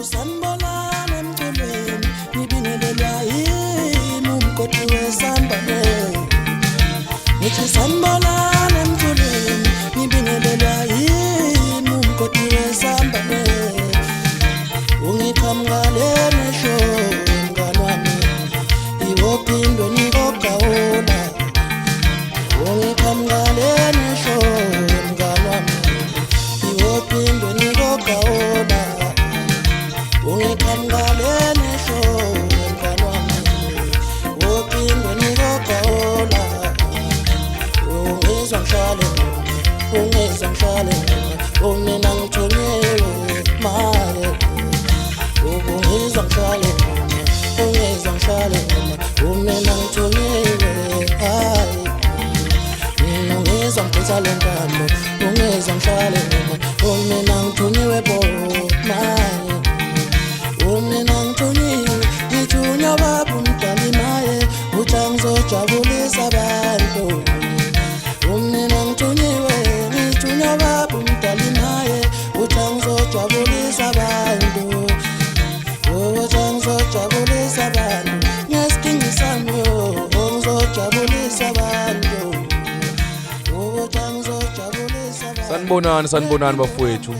Usanibonana emculweni ngibingelelwa yini umgodi wesambane. Ngithi sanibonana emculweni ngibingelelwa yini umgodi wesambane. Ungiqhamukalene eShowe mngani wami iwophindwe nikogaula. Ungiqhamukalene eShowe mngani wami iwophindwe nikogaula. Ungiqhamukalene eShowe mngani wami iwophindwe nikogaula. Ungizwa ngishale ungizwa ngishale unina ngithunyiwe maye. Ungizwa ngishale ungizwa ngishale unina ngithunyiwe hayi. Ungizwa ngiphetha le nkamo ungizwa ngishale unina ngithunyiwe bo maye. Unina ngithunyiwe ngithunywa baba umdali maye uthi angizojabulisa abantu. Unina ngithunyiwe ngithunywa baba umdali maye uthi angizojabulisa abantu. Uthi angizojabulisa abantu ngesidingo sami ngizojabulisa abantu. Uthi angizojabulisa abantu. Sanibonani bafowethu.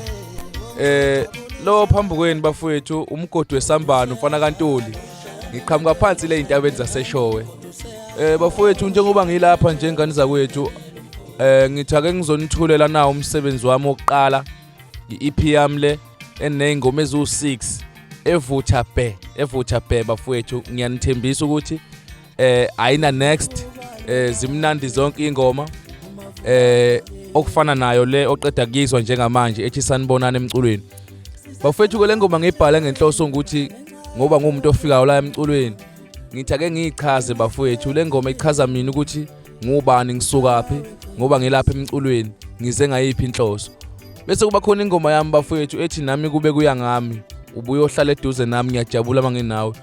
Lo phambi kweni bafowethu umgodi wesambane ufana kaNtuli. Ngiqhamuka phansi le intabeni zaseShowe. Bafowethu njengoba ngilapha njengani zakwethu ngithi ake ngizonithulela nawo umsebenzi wami wokuqala iEP yami le enengoma ezu6 evutha be bafowethu. Ngiyanithembisa ukuthi ayina next zimnandi zonke ingoma okufana nayo le oqeda kuyizwa njengamanje ethi sanibonana emculweni. Bafowethu ke le ngoma ngibhala ngenhloso ukuthi ngoba ngumuntu ofikayo la emculweni ngithi ake ngichaze bafowethu le ngoma ichaza mina ukuthi ngubani ngisukaphi ngoba ngilapha emculweni ngize ngayiphi inhloso. Bese kuba khona ingoma yami bafowethu ethi nami kube kuya ngami ubuye ohlala eduze nami ngiyajabula manginawe.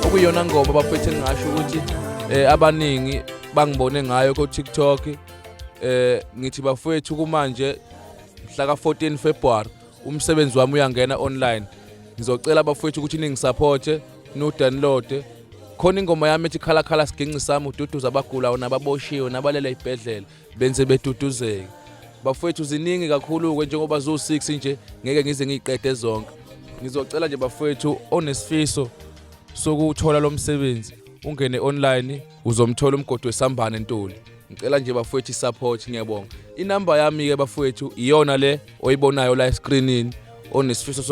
Okuyona ngoma bafethu ngisho ukuthi abaningi bangibone ngayo ku TikTok. Ngithi bafethu kumanje mhla ka14 February umsebenzi wami uyangena online. Ngizocela bafethu ukuthi ningisupporte no download khona ingoma yami ethi khala siginci sami ududuza abagula nababoshiwe nabalela ibhedlela benze beduduzeke. Bafethu ziningi kakhulu njengoba zo6 nje ngeke ngize ngiqede zonke. Ngizocela nje bafethu onesifiso sokuthola lo msebenzi ungene online uzomthola umgodi wesambane Ntuli. Ngicela nje bafethu support ngiyabonga. Inamba yami ke bafethu iyona le oyibonayo la escreenini. Onesifiso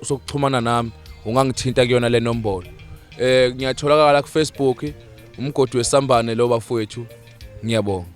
sokuxhumana nami ungangithinta kuyona le nombolo. Ngiyatholakala ku Facebook umgodi wesambane lo bafethu ngiyabonga.